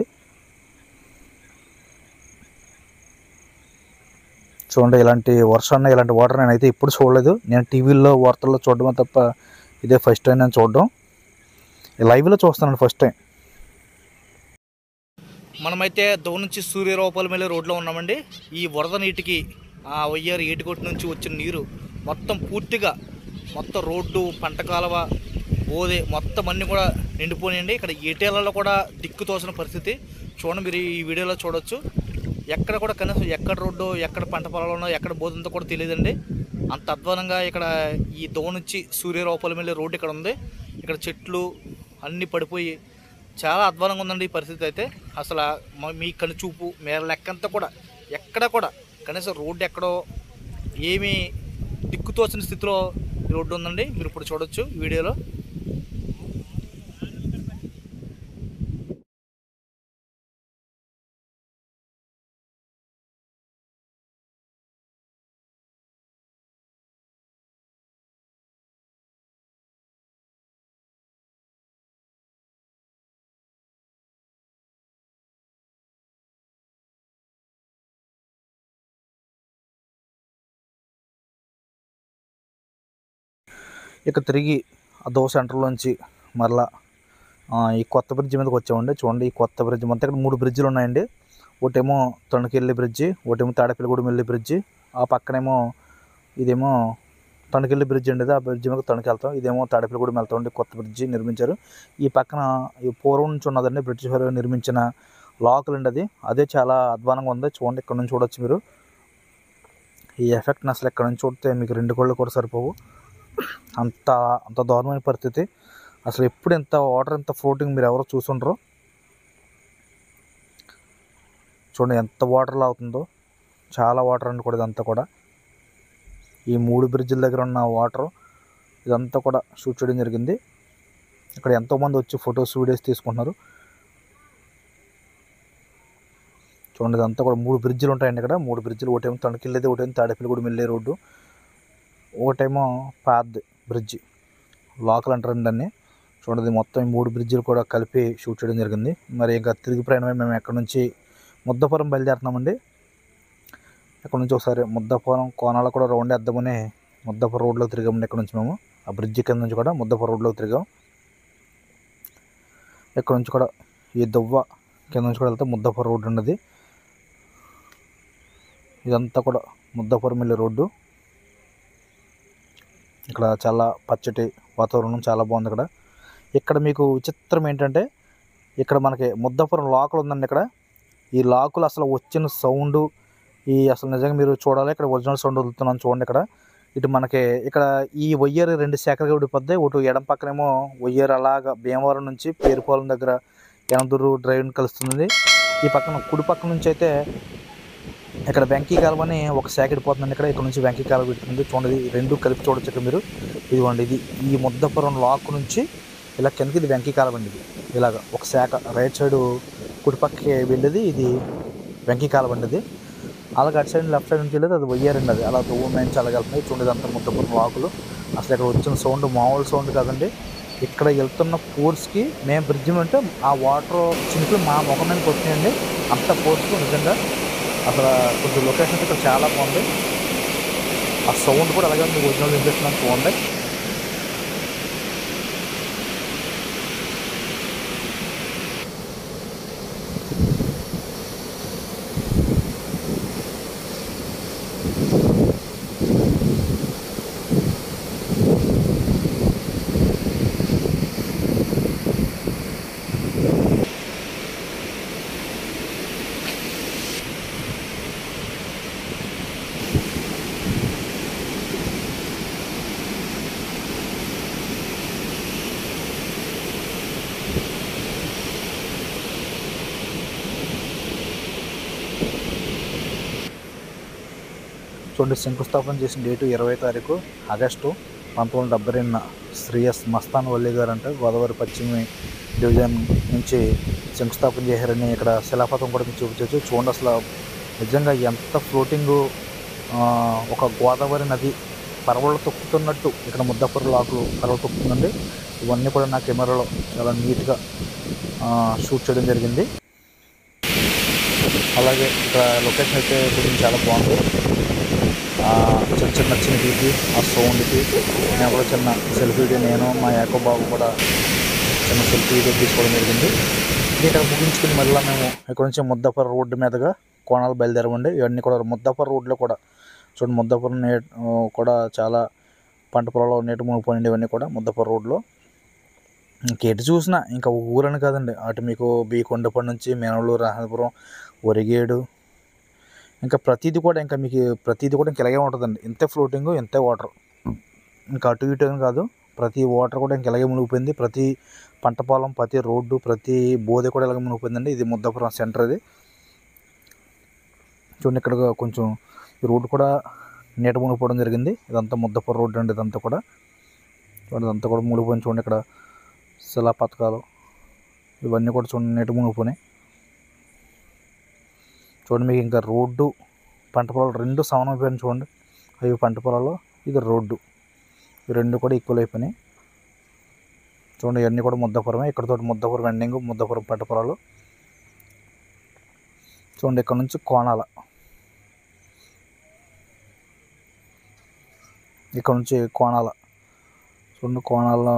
చూడండి ఇలాంటి వర్షాన్ని, ఇలాంటి వాటర్ నేనైతే ఇప్పుడు చూడలేదు. నేను టీవీల్లో వార్తల్లో చూడడమే తప్ప ఇదే ఫస్ట్ టైం నేను చూడడం. లైవ్లో చూస్తానండి ఫస్ట్ టైం. మనమైతే దూరం నుంచి సూర్యరావుపాలెం వెళ్ళే రోడ్లో ఉన్నామండి. ఈ వరద నీటికి ఆ వయ్యారు ఏటికొట్టు నుంచి వచ్చిన నీరు మొత్తం పూర్తిగా మొత్తం రోడ్డు, పంట కాలువ, బోధే మొత్తం అన్నీ కూడా నిండిపోయినాయండి. ఇక్కడ ఏటీఎల్లో కూడా దిక్కు తోసిన పరిస్థితి. చూడండి మీరు ఈ వీడియోలో చూడొచ్చు. ఎక్కడ కూడా కనీసం ఎక్కడ రోడ్డు, ఎక్కడ పంట పొలాలు ఉన్నాయో, ఎక్కడ బోధంతో కూడా తెలియదండి. అంత అధ్వానంగా ఇక్కడ ఈ దూరం నుంచి సూర్యరావుపాలెం వెళ్ళే రోడ్డు ఇక్కడ ఉంది. ఇక్కడ చెట్లు అన్నీ పడిపోయి చాలా అధ్వానంగా ఉందండి ఈ పరిస్థితి అయితే. అసలు మీ కనుచూపు మేర లెక్కంతా కూడా ఎక్కడ కూడా కనీసం రోడ్డు ఎక్కడో ఏమీ దిక్కుతోచిన స్థితిలో రోడ్డు ఉందండి. మీరు ఇప్పుడు చూడొచ్చు వీడియోలో. ఇక తిరిగి ఆ దో సెంటర్లోంచి మరలా ఈ కొత్త బ్రిడ్జ్ మీదకి వచ్చామండి. చూడండి ఈ కొత్త బ్రిడ్జ్ మొత్తం ఇక్కడ 3 బ్రిడ్జిలు ఉన్నాయండి. ఒకటేమో తణుకెళ్ళి బ్రిడ్జి, ఒకటేమో తాడేపల్లిగూడెం వెళ్ళే బ్రిడ్జి, ఆ పక్కనేమో ఇదేమో తణుకెళ్ళి బ్రిడ్జ్ అండి. ఆ బ్రిడ్జి మీద తణుకు వెళ్తాం, ఇదేమో తాడేపల్లిగూడెం వెళ్తామండి. కొత్త బ్రిడ్జి నిర్మించారు. ఈ పక్కన ఈ పూర్వం నుంచి ఉన్నదండి బ్రిటిష్ వారు నిర్మించిన లాకులు అండి. అదే చాలా అధ్వానంగా ఉంది. చూడండి ఇక్కడ నుంచి చూడొచ్చు మీరు. ఈ ఎఫెక్ట్ని అసలు ఇక్కడ నుంచి చూస్తే మీకు 2 కళ్ళు కూడా సరిపోవు, అంత దారుణమైన పరిస్థితి. అసలు ఎప్పుడు ఇంత వాటర్, ఇంత ఫ్లోటింగ్ మీరు ఎవరో చూసుండ్రో. చూడండి ఎంత వాటర్ లాగుతుందో, చాలా వాటర్ అండి కూడా ఇదంతా కూడా. ఈ 3 బ్రిడ్జిల దగ్గర ఉన్న వాటర్ ఇదంతా కూడా షూట్ చేయడం జరిగింది. ఇక్కడ ఎంతోమంది వచ్చి ఫొటోస్, వీడియోస్ తీసుకుంటున్నారు. చూడండి ఇదంతా కూడా 3 బ్రిడ్జిలు ఉంటాయండి ఇక్కడ. 3 బ్రిడ్జిలు, ఒకటేమో తణుకెళ్ళేది, ఒకటేమో తాడేపల్లిగూడెం వెళ్ళే రోడ్డు, ఒకటేమో పాత్ బ్రిడ్జి, లోకల్ అంటారండి దాన్ని. చూడండి మొత్తం ఈ 3 బ్రిడ్జిలు కూడా కలిపి షూట్ చేయడం జరిగింది. మరి ఇంకా తిరిగి ప్రయాణమే మేము ఎక్కడి నుంచి ముద్దపురం బయలుదేరుతున్నామండి. ఇక్కడ నుంచి ఒకసారి ముద్దపురం కోనాలో కూడా రౌండ్ వేద్దామని ముద్దపురం రోడ్లో తిరిగామండి. ఇక్కడ నుంచి మేము ఆ బ్రిడ్జి కింద నుంచి కూడా ముద్దపురం రోడ్లో తిరిగాం. ఇక్కడ నుంచి కూడా ఈ దువ్వ కింద నుంచి కూడా వెళ్తే ముద్దపురం రోడ్డు ఉన్నది. ఇదంతా కూడా ముద్దపురం వెళ్ళే రోడ్డు. ఇక్కడ చాలా పచ్చటి వాతావరణం, చాలా బాగుంది ఇక్కడ. ఇక్కడ మీకు విచిత్రం ఏంటంటే ఇక్కడ మనకి ముద్దపురం లాకులు ఉందండి. ఇక్కడ ఈ లాకులు అసలు వచ్చిన సౌండ్ అసలు నిజంగా మీరు చూడాలి. ఇక్కడ ఒరిజినల్ సౌండ్ వదులుతున్నాను చూడండి. ఇక్కడ ఇటు మనకి ఇక్కడ ఈ వయ్యేరు 2 శాఖలుగా విడిపోద్ది. ఒకటి ఎడం పక్కనేమో వయ్యేరు అలాగా భీమవరం నుంచి పేరుపాలెం దగ్గర యనమదుర్రు డ్రైవ్ని కలుస్తుంది. ఈ పక్కన కుడి పక్క నుంచి అయితే ఇక్కడ వెంకీ కాలువ అని ఒక శాఖ పోతుందండి. ఇక్కడ నుంచి వెంకీ కాలువ పెడుతుంది చూడండి. రెండు కలిపి చూడొచ్చు ఇక్కడ మీరు. ఇదిగోండి, ఇది ఈ ముద్దపురం లాక్ నుంచి ఇలా కిందకి ఇది వెంకీ కాలువ అండి. ఇది ఇలాగ ఒక శాఖ రైట్ సైడ్ కుడిపక్కకి వెళ్ళేది ఇది వెంకీ కాలువ అండి. ఇది అలాగే అటు సైడ్ లెఫ్ట్ సైడ్ నుంచి వెళ్ళేది అది వయ్యారండి. అది అలా దూరం నుంచి అలాగ వెళ్తున్నాయి చూడండి. ఇదంతా ముద్దపురం లాకులు. అసలు ఇక్కడ వచ్చిన సౌండ్ మామూలు సౌండ్ కాదండి. ఇక్కడ వెళ్తున్న ఫోర్స్కి మేము బ్రిడ్జ్ ఉంటే ఆ వాటర్ చినుకులు మా ముఖం మీద కొట్టినాయండి. అంత ఫోర్స్కు నిజంగా అసలు కొంచెం లొకేషన్ ఇక్కడ చాలా బాగుంది. ఆ సౌండ్ కూడా అలాగే మీకు ఒరిజినల్ వినిపిస్తున్నాను చూడండి. చూడండి, శంకుస్థాపన చేసిన డేటు 20 తారీఖు ఆగస్టు 1972 శ్రీ ఎస్ మస్తాన్ వల్లి గారు అంటే గోదావరి పశ్చిమ డివిజన్ నుంచి శంకుస్థాపన చేశారని ఇక్కడ శిలాపథం కూడా మీకు చూపించవచ్చు. చూడండి అసలు నిజంగా ఎంత ఫ్లోటింగు, ఒక గోదావరి నది పరవళ్ళు తొక్కుతున్నట్టు ఇక్కడ ముద్దపురం లాకులు పరవలు తొక్కుతుందండి. ఇవన్నీ కూడా నా కెమెరాలో చాలా నీట్గా షూట్ చేయడం జరిగింది. అలాగే ఇక్కడ లొకేషన్ అయితే కొంచెం చాలా బాగుంది. చిన్న చిన్నకి ఆ సౌండ్కి నేను కూడా చిన్న సెల్ఫీ వీడియో, నేను మా యాకో బాబు కూడా చిన్న సెల్ఫీ వీడియో తీసుకోవడం జరిగింది. ఇది ఇక్కడ ముగించుకుని మళ్ళీ మేము ఇక్కడ నుంచి ముద్దపురం రోడ్డు మీదుగా కోణాలు బయలుదేరమండి. ఇవన్నీ కూడా ముద్దపురం రోడ్లో కూడా చూడండి, ముద్దపురం కూడా చాలా పంట పొలాలు నీటి మునిగిపోయింది. ఇవన్నీ కూడా ముద్దపురం రోడ్లో ఇంకెటు చూసినా ఇంకా ఊరని కాదండి. అటు మీకు బీకొండపల్లి నుంచి మేనవలూరు, రాహపురం, ఒరిగేడు, ఇంకా ప్రతిదీ కూడా ఇంకా మీకు ప్రతిదీ కూడా ఇంక ఇలాగే ఉంటుందండి. ఇంతే ఫ్లోటింగ్, ఇంతే వాటర్, ఇంకా అటు ఇటు అని కాదు. ప్రతి వాటర్ కూడా ఇంక ఇలాగే మునిగిపోయింది. ప్రతి పంట పొలం, ప్రతి రోడ్డు, ప్రతి బోధి కూడా ఇలాగే మునిగిపోయిందండి. ఇది ముద్దపురం సెంటర్. ఇది చూడండి, ఇక్కడ కొంచెం ఈ రోడ్డు కూడా నీట మునిగిపోవడం జరిగింది. ఇదంతా ముద్దపురం రోడ్డు అండి. ఇదంతా కూడా చూడండి, ఇదంతా కూడా మునిగిపోయింది. చూడండి, ఇక్కడ శిలా పథకాలు ఇవన్నీ కూడా చూడండి నీట మునిగిపోయినాయి. చూడండి, మీకు ఇంకా రోడ్డు పంట పొలాలు రెండు సమానం అయిపోయినాయి. చూడండి, అవి పంట పొలాలు, ఇది రోడ్డు, ఈ రెండు కూడా ఈక్వల్ అయిపోయినాయి. చూడండి, ఇవన్నీ కూడా ముద్దపురమే. ఇక్కడతో ముద్దపురం ఎండింగ్, ముద్దపురం పంట పొలాలు. చూడండి, ఇక్కడ నుంచి కోణాల, ఇక్కడ నుంచి కోణాల చూడండి. కోణాల్లో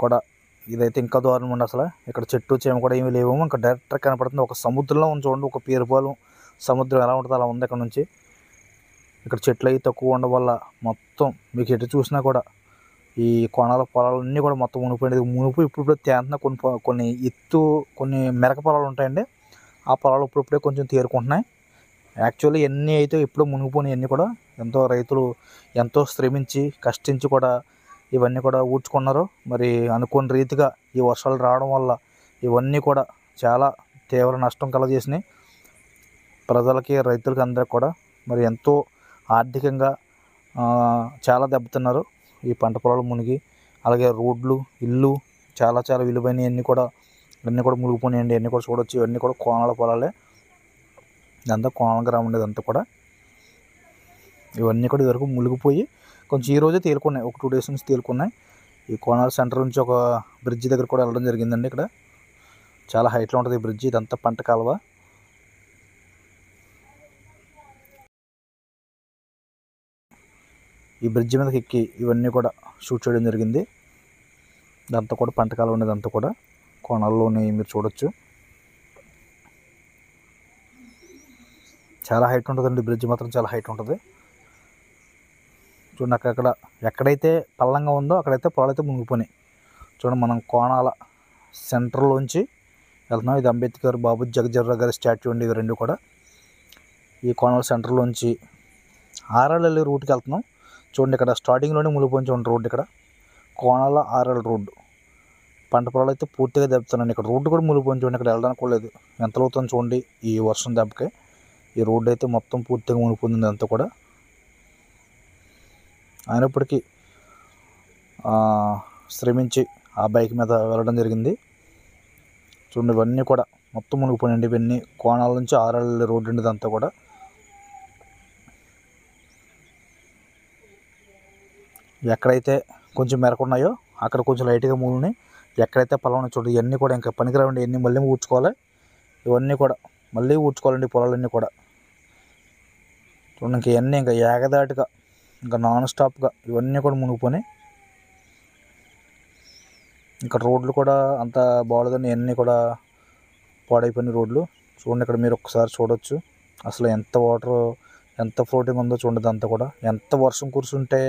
కూడా ఇదైతే ఇంకా దారుణం ఉండి అసలు ఇక్కడ చెట్టు చేమ కూడా ఏమీ లేవు. ఇంకా డైరెక్ట్గా కనపడుతుంది ఒక సముద్రంలో ఉంది. చూడండి, ఒక పేరుపాలెం సముద్రం ఎలా ఉంటుందో అలా ఉంది ఇక్కడ నుంచి. ఇక్కడ చెట్లు అవి తక్కువ ఉండడం వల్ల మొత్తం మీకు ఎటు చూసినా కూడా ఈ కోణాల పొలాలన్నీ కూడా మొత్తం మునిగిపోయింది. మునిగిపోయి ఇప్పుడు తేంతున్న కొన్ని ఎత్తు కొన్ని మెరక పొలాలు ఉంటాయండి. ఆ పొలాలు ఇప్పుడిప్పుడే కొంచెం తేరుకుంటున్నాయి. యాక్చువల్లీ ఎన్ని అయితే ఇప్పుడు మునిగిపోయినాయి అన్నీ కూడా ఎంతో రైతులు ఎంతో శ్రమించి కష్టించి కూడా ఇవన్నీ కూడా ఊడ్చుకున్నారు. మరి అనుకోని రీతిగా ఈ వర్షాలు రావడం వల్ల ఇవన్నీ కూడా చాలా తీవ్ర నష్టం కలగజేసినాయి ప్రజలకి, రైతులకి అందరికి కూడా. మరి ఎంతో ఆర్థికంగా చాలా దెబ్బతిన్నారు ఈ పంట పొలాలు మునిగి. అలాగే రోడ్లు, ఇల్లు చాలా చాలా విలువైనవి అన్నీ కూడా మునిగిపోయినాయండి. అన్నీ కూడా చూడవచ్చు. ఇవన్నీ కూడా కోణాల పొలాలే. ఇదంతా కోణాల గ్రామం ఉండేది అంతా కూడా. ఇవన్నీ కూడా ఇదివరకు మునిగిపోయి కొంచెం ఈ రోజే తేలుకున్నాయి. ఒక 2 days నుంచి తేలుకున్నాయి. ఈ కోణాల సెంటర్ నుంచి ఒక బ్రిడ్జ్ దగ్గర కూడా వెళ్ళడం జరిగిందండి. ఇక్కడ చాలా హైట్లో ఉంటుంది ఈ బ్రిడ్జ్. ఇదంతా పంట కాలువ. ఈ బ్రిడ్జ్ మీదకి ఎక్కి ఇవన్నీ కూడా షూట్ చేయడం జరిగింది. ఇదంతా కూడా పంట కాలువ ఉండేది అంతా కూడా కోణాల్లోనే మీరు చూడొచ్చు. చాలా హైట్ ఉంటుందండి బ్రిడ్జ్ మాత్రం, చాలా హైట్ ఉంటుంది. చూడండి, అక్కడ ఎక్కడైతే పల్లంగా ఉందో అక్కడైతే పొలాలు అయితే మునిగిపోయినాయి. చూడండి, మనం కోణాల సెంటర్లోంచి వెళ్తున్నాం. ఇది అంబేద్కర్, బాబు జగజ్జీవన్ గారి స్టాట్యూ అండి. ఇవి రెండు కూడా ఈ కోణాల సెంటర్లోంచి ఆర్ఎల్ రూట్కి వెళ్తున్నాం. చూడండి, ఇక్కడ స్టార్టింగ్లోనే మునిగిపోయింది చూడండి రోడ్డు. ఇక్కడ కోణాల ఆర్ఎల్ రోడ్డు. పంట పొలాలు అయితే పూర్తిగా దెబ్బతున్నాయండి. ఇక్కడ రోడ్డు కూడా మునిగిపోయింది చూడండి. ఇక్కడ వెళ్ళడానికి కూడా లేదు. ఎంత అవుతుందో చూడండి ఈ వర్షం దెబ్బకి. ఈ రోడ్డు అయితే మొత్తం పూర్తిగా మునిగిపోయింది అంతా కూడా. అయినప్పటికీ శ్రమించి ఆ బైక్ మీద వెళ్ళడం జరిగింది. చూడండి ఇవన్నీ కూడా మొత్తం మునిగిపోయినండి. ఇవన్నీ కోణాల నుంచి ఆరాళ్ళ రోడ్డు ఉండేది అంతా కూడా. ఎక్కడైతే కొంచెం మెరకున్నాయో అక్కడ కొంచెం లైట్గా మూలినాయి. ఎక్కడైతే పొలం చూడండి ఇవన్నీ కూడా ఇంకా పనికిరావండి. ఇవన్నీ మళ్ళీ ఊడ్చుకోవాలి. ఇవన్నీ కూడా మళ్ళీ ఊడ్చుకోవాలండి పొలాలన్నీ కూడా. చూడండి ఇంక ఇవన్నీ ఇంకా ఏకదాటిగా ఇంకా నాన్ స్టాప్గా ఇవన్నీ కూడా మునిగిపోయినాయి. ఇంకా రోడ్లు కూడా అంత బాగోలేదండి. ఇవన్నీ కూడా పాడైపోయినాయి రోడ్లు. చూడండి ఇక్కడ మీరు ఒకసారి చూడొచ్చు అసలు ఎంత వాటర్ ఎంత ఫ్లోటింగ్ ఉందో చూడండి. అంతా కూడా ఎంత వర్షం కురుస్తుంటే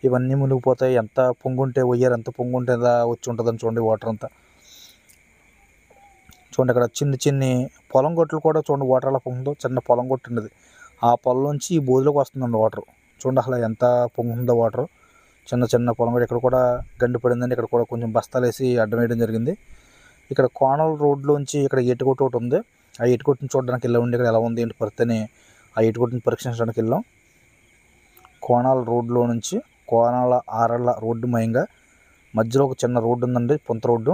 ఇవన్నీ మునిగిపోతాయి, ఎంత పొంగుంటే ఒయ్యారు ఎంత పొంగుంటే వచ్చి ఉంటుందని చూడండి వాటర్ అంతా. చూడండి ఇక్కడ చిన్ని పొలం గొట్లు కూడా చూడండి వాటర్ అలా పొంగుందో. చిన్న పొలం గొట్టు ఉండేది, ఆ పొలం నుంచి ఈ బోధిలోకి వస్తుందండి వాటర్. చూడండి అసలు ఎంత పొంగుందో వాటర్. చిన్న పొలం కూడా ఇక్కడ కూడా గండి పడిందండి. ఇక్కడ కూడా కొంచెం బస్తాలు వేసి అడ్డం వేయడం జరిగింది. ఇక్కడ కోనల రోడ్లోంచి ఇక్కడ ఎటుకొట్టు ఒకటి ఉంది. ఆ ఎటుకొట్టుని చూడడానికి వెళ్ళామండి. ఇక్కడ ఎలా ఉంది ఏంటి పరిస్థితి ఆ ఎటుకొట్టుని పరీక్షించడానికి వెళ్ళాం. కోనాల రోడ్లో నుంచి కోనాల ఆరళ్ళ రోడ్డు మయంగా మధ్యలో ఒక చిన్న రోడ్డు ఉందండి, పొంత రోడ్డు.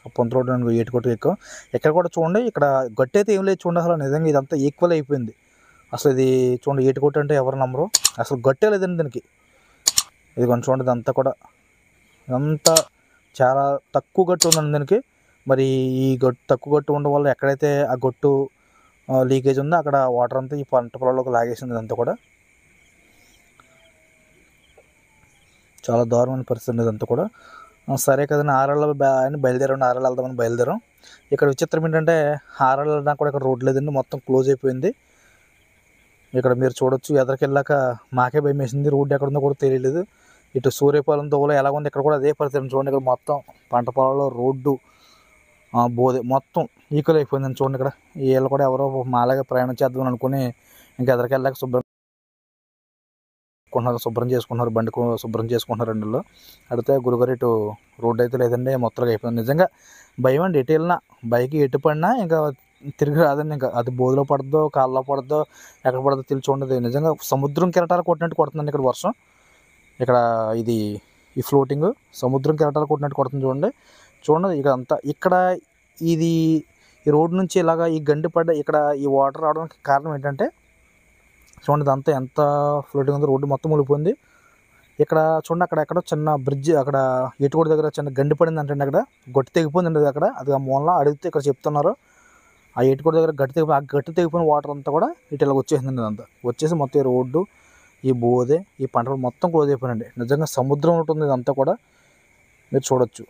ఆ పొంత రోడ్డు ఏటుకొట్టు ఎక్కువ. ఇక్కడ కూడా చూడండి ఇక్కడ గట్టి అయితే ఏం లేదు చూడండి. అసలు నిజంగా ఇదంతా ఈక్వల్ అయిపోయింది. అసలు ఇది చూడండి ఏటుకొట్టు అంటే ఎవరు నమ్మరు, అసలు గట్టే లేదండి దీనికి. ఇది కొంచెం చూడండి ఇదంతా కూడా ఇదంతా చాలా తక్కువ గట్టు ఉందండి దీనికి. మరి ఈ తక్కువ గట్టు ఉండడం వల్ల ఎక్కడైతే ఆ గట్టు లీకేజ్ ఉందో అక్కడ వాటర్ అంతా ఈ పంట పొలాల్లోకి లాగేసింది. ఇదంతా కూడా చాలా దారుణమైన పరిస్థితి ఇదంతా కూడా. సరే కదండి ఆరళ్ళ అని బయలుదేరండి, ఆరళ్ళ వెళ్దామని బయలుదేరాం. ఇక్కడ విచిత్రం ఏంటంటే ఆరళ్ళ వెళ్ళడానికి కూడా ఇక్కడ రోడ్ లేదండి, మొత్తం క్లోజ్ అయిపోయింది. ఇక్కడ మీరు చూడొచ్చు ఎదరికెళ్ళాక మాకే భయం వేసింది. రోడ్డు ఎక్కడ ఉందో కూడా తెలియలేదు. ఇటు సూర్యపాలెం దోవలో ఎలా ఉంది ఇక్కడ కూడా అదే పరిస్థితి చూడండి. ఇక్కడ మొత్తం పంట పొలాల్లో రోడ్డు బోధే మొత్తం ఈక్వల్ అయిపోయిందని చూడండి. ఇక్కడ వీళ్ళు కూడా ఎవరో మాలాగా ప్రయాణం చేద్దామని అనుకుని ఇంకా ఎదరికెళ్ళాక శుభ్రం చేసుకుంటున్నారు, బండి శుభ్రం చేసుకుంటున్నారు. రెండులో అడిగితే గురుగారు ఇటు రోడ్డు అయితే లేదండి మొత్తంగా అయిపోయింది. నిజంగా భయం అండి, ఎటు వెళ్ళినా బైక్ ఎటు పడినా ఇంకా తిరిగి రాదండి. ఇంకా అది బోధిలో పడద్దో కాళ్ళలో పడద్దో ఎక్కడ పడద్దో తెలిసి ఉండదు. నిజంగా సముద్రం కెరటాలు కొట్టినట్టు కొడుతుందండి ఇక్కడ వర్షం. ఇక్కడ ఇది ఈ ఫ్లోటింగ్ సముద్రం కెరటాలు కొట్టినట్టు కొడుతుంది చూడండి. చూడండి ఇక అంతా ఇక్కడ ఇది ఈ రోడ్డు నుంచి ఇలాగా ఈ గండి పడ్డ ఇక్కడ ఈ వాటర్ రావడానికి కారణం ఏంటంటే చూడండి ఇదంతా ఎంత ఫ్లోటింగ్ ఉందో. రోడ్డు మొత్తం మునిగిపోయింది. ఇక్కడ చూడండి అక్కడ ఎక్కడో చిన్న బ్రిడ్జ్ అక్కడ ఎటుకోటి దగ్గర చిన్న గండి పడింది అంటే అక్కడ గట్టి తెగిపోయిందండి. అక్కడ అది ఆ మూలన అడిగితే ఇక్కడ చెప్తున్నారు ఆ ఎటుకోటి దగ్గర ఆ గట్టి తెగిపోయిన వాటర్ అంతా కూడా ఇటు ఇలా వచ్చేసిందండి. అదంతా వచ్చేసి మొత్తం ఈ రోడ్డు ఈ బోధే ఈ పంటలు మొత్తం క్లోజ్ అయిపోయినండి. నిజంగా సముద్రం ఉంటుంది ఇదంతా కూడా మీరు చూడొచ్చు.